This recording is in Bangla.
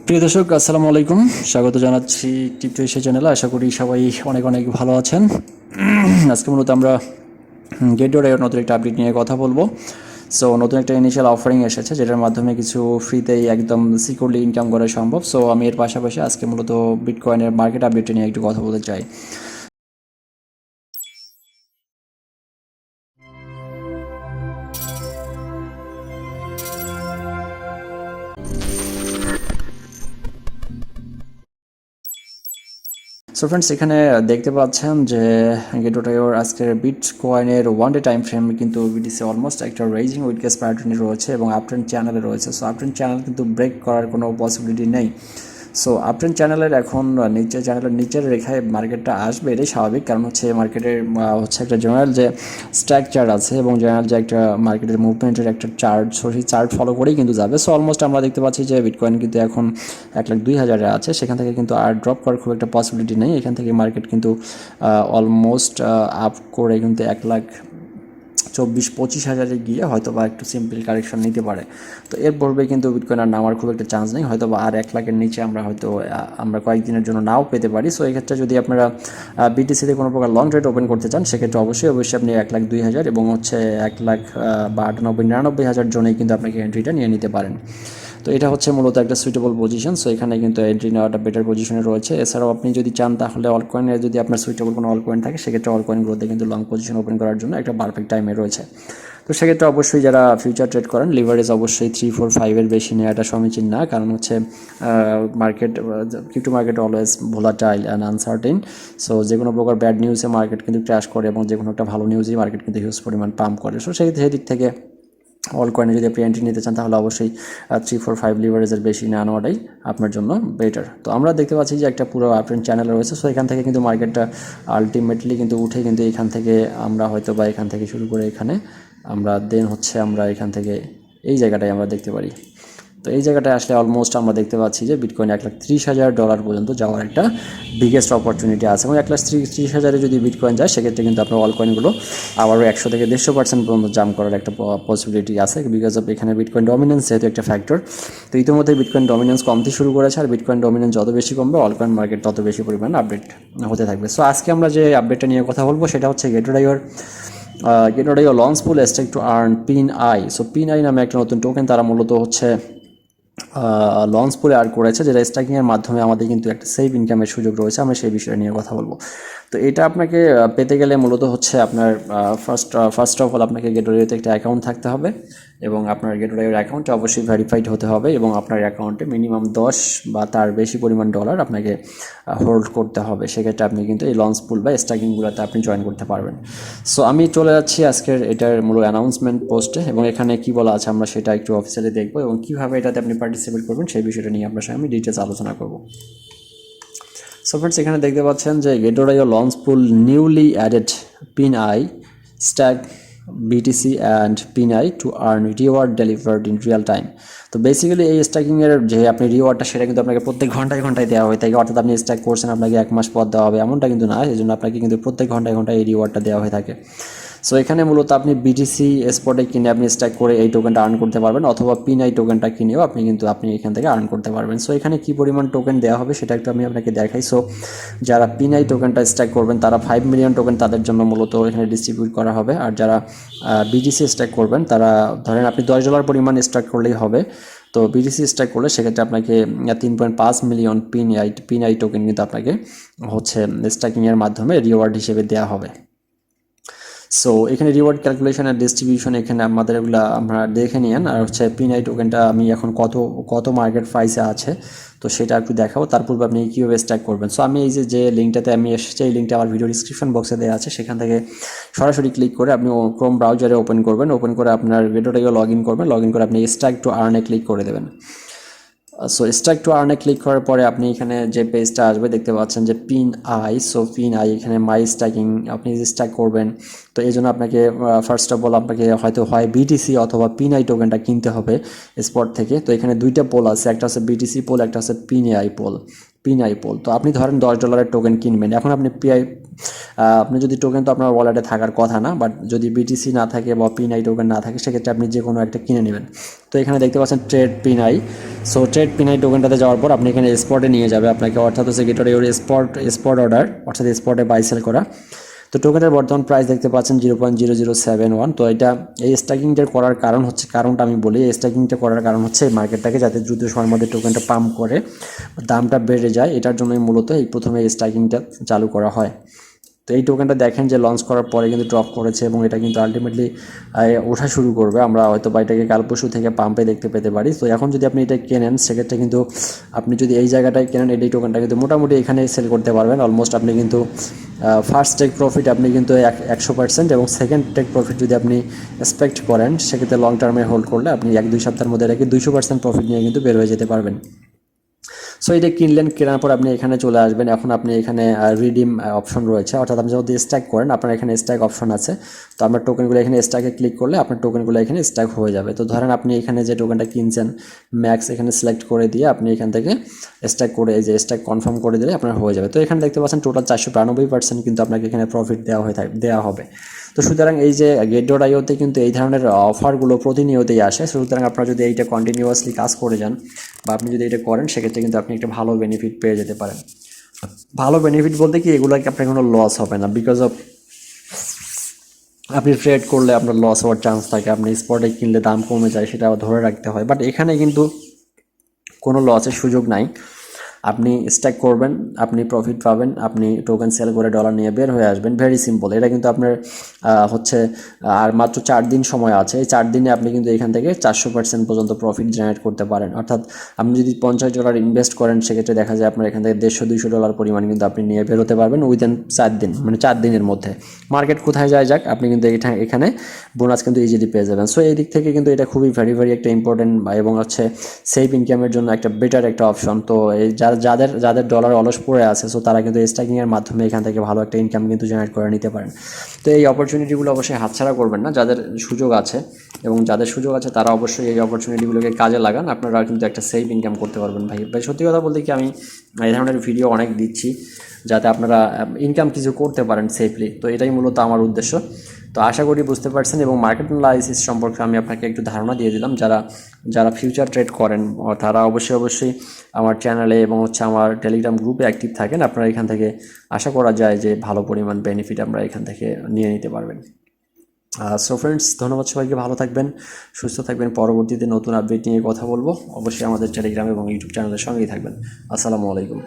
প্রিয় দর্শক, আসসালামু আলাইকুম। স্বাগত জানাচ্ছি ক্রিপ্টো এশিয়া চ্যানেলে। আশা করি সবাই অনেক অনেক ভালো আছেন। আজকে মূলত আমরা গেট.আইওর নতুন একটা আপডেট নিয়ে কথা বলবো। সো নতুন একটা ইনিশিয়াল অফারিং এসেছে, যেটার মাধ্যমে কিছু ফ্রিতেই একদম সিকিউরলি ইনকাম করা সম্ভব। সো আমি এর পাশাপাশি আজকে মূলত বিটকয়েনের মার্কেট আপডেট নিয়ে একটু কথা বলতে চাই। সো ফ্রেন্ডস, এখানে দেখতে পাচ্ছেন যে গেট.আইওর আজকের বিটকয়েনের ওয়ান ডে টাইম ফ্রেম কিন্তু বিটিসি অলমোস্ট একটা রেজিং উইকনেস প্যাটার্নে রয়েছে এবং আপট্রেন্ড চ্যানেলে রয়েছে। সো আপট্রেন্ড চ্যানেল কিন্তু ব্রেক করার কোনো পসিবিলিটি নেই। সো আপট্রেন্ড চ্যানেলের এখন চ্যানেলের নিচের রেখায় মার্কেটটা আসবে, এটাই স্বাভাবিক। কারণ হচ্ছে মার্কেটের হচ্ছে একটা জেনারেল যে স্ট্রাকচার আছে এবং জেনারেল যে একটা মার্কেটের মুভমেন্টের একটা চার্ট, সো সেই চার্ট ফলো করেই কিন্তু যাবে। সো অলমোস্ট আমরা দেখতে পাচ্ছি যে বিটকয়েন কিন্তু এখন 1,02,000-এ আছে। সেখান থেকে কিন্তু আর ড্রপ করার খুব একটা পসিবিলিটি নেই। এখান থেকে মার্কেট কিন্তু অলমোস্ট আপ করে কিন্তু 1,24,000-25,000-এ গিয়ে হয়তো বা একটু সিম্পল কারেকশন নিতে পারে। তো এর পূর্বে কিন্তু বিটকয়েন আর নামার খুব একটা চান্স নেই। হয়তো বা আর 1,00,000-এর নিচে আমরা কয়েকদিনের জন্য নাও পেতে পারি। সো এক্ষেত্রে যদি আপনারা বিটিসিতে কোনো প্রকার লং ট্রেড ওপেন করতে চান, সেক্ষেত্রে অবশ্যই আপনি 1,02,000 এবং হচ্ছে 1,00,000 বা 98,000-99,000 জনেই কিন্তু আপনাকে এন্ট্রিটা নিয়ে নিতে পারেন। তো এটা হচ্ছে মূলত একটা সুইটেবল পজিশন। সো এখানে কিন্তু এন্ট্রি নেওয়াটা বেটার পজিশনে রয়েছে। এছাড়াও আপনি যদি চান তাহলে অলকয়েনের যদি আপনার সুইটেবল কোনো অলকয়েন থাকে, সেক্ষেত্রে অলকয়েনগুলোতে কিন্তু লং পজিশন ওপেন করার জন্য একটা পারফেক্ট টাইমে রয়েছে। তো সেক্ষেত্রে অবশ্যই যারা ফিউচার ট্রেড করেন, লিভারেজ অবশ্যই 3, 4, 5-এর বেশি নেওয়াটা সমীচীন না। কারণ হচ্ছে crypto market always volatile and uncertain. So যে কোনো প্রকার ব্যাড নিউজে মার্কেট কিন্তু ক্র্যাশ করে এবং যে কোনো একটা ভালো নিউজেই মার্কেট কিন্তু হিউজ পরিমাণ পাম্প করে। সো সেই দিক থেকে অল কয়েনে যদি আপনি এন্ট্রি নিতে চান, তাহলে অবশ্যই 3, 4, 5 লিভারেজের বেশি না নেওয়াটাই আপনার জন্য বেটার। তো আমরা দেখতে পাচ্ছি যে একটা পুরো আপট্রেন্ড চ্যানেল রয়েছে। সো এখান থেকে কিন্তু মার্কেটটা আলটিমেটলি কিন্তু উঠে কিন্তু এখান থেকে আমরা হয়তো বা এখান থেকে শুরু করে এখানে আমরা এখান থেকে এই জায়গাটায় আমরা দেখতে পারি। তো এই জায়গাটায় আসলে অলমোস্ট আমরা দেখতে পাচ্ছি যে বিটকয়েন $1,30,000 পর্যন্ত যাওয়ার একটা বিগেস্ট অপরচুনিটি আছে এবং 1,30,000-এ যদি বিটকয়েন যায়, সেক্ষেত্রে কিন্তু আপনার অল কয়েনগুলো আবারও 100 থেকে 150% পর্যন্ত জাম্প করার একটা পসিবিলিটি আছে, বিকজ অফ এখানে বিটকয়েন ডমিনেন্স যেহেতু একটা ফ্যাক্টর। তো ইতিমধ্যে বিটকয়েন ডমিনেন্স কমতে শুরু করেছে, আর বিটকয়েন ডমিনেন্স যত বেশি কমবে, অল কয়েন মার্কেট তত বেশি পরিমাণ আপডেট হতে থাকবে। সো আজকে আমরা যে আপডেটটা নিয়ে কথা বলবো, সেটা হচ্ছে গেট.আইওর launch pool stake to earn Pin AI. So Pin AI নামে একটা নতুন টোকেন তারা মূলত হচ্ছে লঞ্চ পুলে অ্যাড করেছে, যেটা স্ট্যাকিংয়ের মাধ্যমে আমাদের কিন্তু একটা সেভ ইনকামের সুযোগ রয়েছে। আমরা সেই বিষয় নিয়ে কথা বলবো। তো এটা আপনাকে পেতে গেলে মূলত হচ্ছে আপনার ফার্স্ট অফ অল আপনাকে গেট.আইওতে একটা অ্যাকাউন্ট থাকতে হবে এবং আপনার গেট.আইওর অ্যাকাউন্টটা অবশ্যই ভেরিফাইড হতে হবে এবং আপনার অ্যাকাউন্টে মিনিমাম 10 বা তার বেশি পরিমাণ ডলার আপনাকে হোল্ড করতে হবে। সেক্ষেত্রে আপনি কিন্তু এই লঞ্চ পুল বা স্ট্যাকিংগুলোতে আপনি জয়েন করতে পারবেন। সো আমি চলে যাচ্ছি আজকের এটার মূল অ্যানাউন্সমেন্ট পোস্টে এবং এখানে কি বলা আছে আমরা সেটা একটু অফিসিয়ালি দেখবো এবং কীভাবে এটাতে আপনি পার্টিসিপেট করবেন সেই বিষয়টা নিয়ে আপনার সঙ্গে আমি ডিটেলস আলোচনা করব। সো ফ্রেন্ডস, এখানে দেখতে পাচ্ছেন যে Gate io launch pool newly added Pin AI stake BTC and Pin AI to earn reward delivered in real time. তো বেসিক্যালি এই স্ট্যাকিংয়ের যে আপনি রিওয়ার্ডটা, সেটা কিন্তু আপনাকে প্রত্যেক ঘন্টায় দেওয়া হয়ে থাকে। অর্থাৎ আপনি স্ট্যাক করছেন, আপনাকে 1 মাস পর দেওয়া হবে এমনটা কিন্তু না। এই জন্য আপনাকে কিন্তু প্রত্যেক ঘন্টায় এই রিওয়ার্ডটা দেওয়া হয়ে থাকে। সো এখানে মূলত আপনি বিটিসি স্পটে কিনে আপনি স্ট্যাক করে এই টোকেনটা আর্ন করতে পারবেন, অথবা পিন আই টোকেনটা কিনেও আপনি এখান থেকে আর্ন করতে পারবেন। সো এখানে কি পরিমাণ টোকেন দেওয়া হবে সেটা একটু আমি আপনাকে দেখাই। সো যারা পিন আই টোকেনটা স্ট্যাক করবেন, তারা 5 মিলিয়ন টোকেন তাদের জন্য মূলত এখানে ডিস্ট্রিবিউট করা হবে। আর যারা বিটিসি স্ট্যাক করবেন, তারা ধরেন আপনি $10 পরিমাণ স্ট্যাক করলেই হবে। তো বিটিসি স্ট্যাক করলে সেক্ষেত্রে আপনাকে 3.5 মিলিয়ন পিন আই টোকেন কিন্তু আপনাকে হচ্ছে স্ট্যাকিংয়ের মাধ্যমে রিওয়ার্ড হিসেবে দেওয়া হবে। সো এখানে রিওয়ার্ড ক্যালকুলেশন আর ডিস্ট্রিবিউশন এখানে আমাদের এগুলো আমরা দেখে নিন। আর হচ্ছে পিন আই টোকেনটা আমি এখন কত মার্কেট প্রাইসে আছে তো সেটা একটু দেখাবো। তার পূর্বে আপনি কীভাবে স্ট্যাক করবেন। সো আমি এই যে লিঙ্কটাতে আমি এসেছি, এই লিঙ্কটা আমার ভিডিও ডিসক্রিপশন বক্সে দেওয়া আছে। সেখান থেকে সরাসরি ক্লিক করে আপনি ক্রোম ব্রাউজারে ওপেন করবেন। ওপেন করে আপনার গেট.আইও লগ ইন করবেন। লগ ইন করে আপনি স্ট্যাক টু আর্নে ক্লিক করে দেবেন। সো স্ট্যাক টু আর্নে ক্লিক করার পরে আপনি এখানে যে পেজটা আসবে দেখতে পাচ্ছেন যে pin AI. So Pin I এখানে মাই স্ট্যাকিং আপনি যে স্ট্যাক করবেন, তো এই জন্য আপনাকে ফার্স্ট অফ অল আপনাকে হয় বিটিসি অথবা পিন আই টোকেনটা কিনতে হবে স্পট থেকে। তো এখানে দুইটা পোল আছে, একটা হচ্ছে বিটিসি পোল, একটা হচ্ছে পিন আই পোল। পিনআই পোল। তো আপনি ধরেন $10 টোকেন কিনবেন, এখন আপনি আপনি যদি টোকেন তো আপনার ওয়ালেটে থাকার কথা না, বাট যদি বিটিসি না থাকে বা পিনআই টোকেন না থাকে সেক্ষেত্রে আপনি যে কোনো একটা কিনে নেবেন। তো এখানে দেখতে পাচ্ছেন ট্রেড পিনআই। সো ট্রেড পিনআই টোকেনটাতে যাওয়ার পর আপনি এখানে স্পটে নিয়ে যাবে আপনাকে, অর্থাৎ হচ্ছে গেটর ইউর স্পট অর্ডার, অর্থাৎ স্পটে বাই সেল করা। তো টোকেনের বর্তমান প্রাইস দেখতে পাচ্ছেন 0.0071। তো এটা এই স্ট্যাকিংটা করার কারণটা আমি বলি, এই স্ট্যাকিংটা করার কারণ হচ্ছে এই মার্কেটটাকে যাতে দ্রুত সময়ের মধ্যে টোকেনটা পাম্প করে দামটা বেড়ে যায়, এটার জন্যই মূলত এই প্রথমে এই স্ট্যাকিংটা চালু করা হয়। তো এই টোকেনটা দেখেন যে লঞ্চ করার পরে কিন্তু ড্রপ করেছে এবং এটা কিন্তু আলটিমেটলি ওঠা শুরু করবে। আমরা হয়তো বা এটাকে কাল পরশু থেকে পাম্পে দেখতে পেতে পারি। তো এখন যদি আপনি এটা কেনেন সেক্ষেত্রে কিন্তু আপনি যদি এই জায়গাটায় কেনেন এই টোকেনটা কিন্তু মোটামুটি এখানে সেল করতে পারবেন। অলমোস্ট আপনি কিন্তু ফার্স্ট টেক প্রফিট আপনি কিন্তু 100%, এবং সেকেন্ড টেক প্রফিট যদি আপনি এক্সপেক্ট করেন সেক্ষেত্রে লং টার্মে হোল্ড করলে আপনি 1-2 সপ্তাহের মধ্যে রেখে 200% প্রফিট নিয়ে কিন্তু বের হয়ে যেতে পারবেন। সো এটা কিনলেন, কেনার পর আপনি এখানে চলে আসবেন। এখন আপনি এখানে রিডিম অপশন রয়েছে, অর্থাৎ আপনি যদি স্ট্যাক করেন আপনার এখানে স্ট্যাক অপশন আছে। তো আপনার টোকেনগুলো এখানে স্ট্যাকে ক্লিক করলে আপনার টোকেনগুলো এখানে স্ট্যাক হয়ে যাবে। তো ধরেন আপনি এখানে যে টোকেনটা কিনছেন ম্যাক্স এখানে সিলেক্ট করে দিয়ে আপনি এখান থেকে স্ট্যাক করে এই যে স্ট্যাক কনফার্ম করে দিলে আপনার হয়ে যাবে। তো এখানে দেখতে পাচ্ছেন টোটাল 492% কিন্তু আপনাকে এখানে প্রফিট দেওয়া হবে। তো সুতরাং এই যে Get.ioতে কিন্তু এই ধরনের অফারগুলো প্রতিনিয়তই আসে। সুতরাং আপনারা যদি এইটা কন্টিনিউয়াসলি কাজ করে যান বা আপনি যদি এটা করেন সেক্ষেত্রে কিন্তু আপনি একটা ভালো বেনিফিট পেয়ে যেতে পারেন। ভালো বেনিফিট বলতে কি, এগুলোকে আপনার কোনো লস হবে না, বিকজ অফ আপনি ট্রেড করলে আপনার লস হওয়ার চান্স থাকে, আপনি স্পটে কিনলে দাম কমে যায় সেটা ধরে রাখতে হয়। বাট এখানে কিন্তু কোনো লসের সুযোগ নাই। আপনি স্ট্যাক করবেন, আপনি প্রফিট পাবেন, আপনি টোকেন সেল করে ডলার নিয়ে বের হয়ে আসবেন। Very simple. এটা কিন্তু আপনার হচ্ছে আর মাত্র 4 দিন সময় আছে। এই 4 দিনে আপনি কিন্তু এখান থেকে 400% পর্যন্ত প্রফিট জেনারেট করতে পারেন। অর্থাৎ আপনি যদি $50 ইনভেস্ট করেন সেক্ষেত্রে দেখা যায় আপনার এখান থেকে $150-200 পরিমাণ কিন্তু আপনি নিয়ে বেরোতে পারবেন উইদিন 4 দিন, মানে 4 দিনের মধ্যে। মার্কেট কোথায় যায় যাক, আপনি কিন্তু এখানে বোনাস কিন্তু ইজিলি পেয়ে যাবেন। সো এই দিক থেকে কিন্তু এটা খুবই ভেরি একটা ইম্পর্টেন্ট এবং হচ্ছে সেভ ইনকামের জন্য একটা বেটার একটা অপশন। তো এই যাদের ডলার অলস পড়ে আছে সো তারা কিন্তু স্ট্যাকিংয়ের মাধ্যমে এখান থেকে ভালো একটা ইনকাম কিন্তু জেনারেট করে নিতে পারেন। তো এই অপরচুনিটিগুলো অবশ্যই হাতছাড়া করবেন না। যাদের সুযোগ আছে তারা অবশ্যই এই অপরচুনিটিগুলোকে কাজে লাগান, আপনারা কিন্তু একটা সেভ ইনকাম করতে পারবেন। ভাই সত্যি কথা বলতে কি, আমি এই ধরনের ভিডিও অনেক দিচ্ছি যাতে আপনারা ইনকাম কিছু করতে পারেন সেফলি। তো এটাই মূলত আমার উদ্দেশ্য। তো আশা করি বুঝতে পারছেন, এবং মার্কেট অ্যানালাইসিস সম্পর্কে আমি আপনাকে একটু ধারণা দিয়ে দিলাম। যারা ফিউচার ট্রেড করেন তারা অবশ্যই আমার চ্যানেলে এবং হচ্ছে আমার টেলিগ্রাম গ্রুপে অ্যাক্টিভ থাকেন। আপনারা এখান থেকে আশা করা যায় যে ভালো পরিমাণ বেনিফিট আমরা এখান থেকে নিয়ে নিতে পারবেন। সো ফ্রেন্ডস, ধন্যবাদ সবাইকে, ভালো থাকবেন, সুস্থ থাকবেন। পরবর্তীতে নতুন আপডেট নিয়ে কথা বলবো। অবশ্যই আমাদের টেলিগ্রাম এবং ইউটিউব চ্যানেলের সঙ্গেই থাকবেন। আসসালামু আলাইকুম।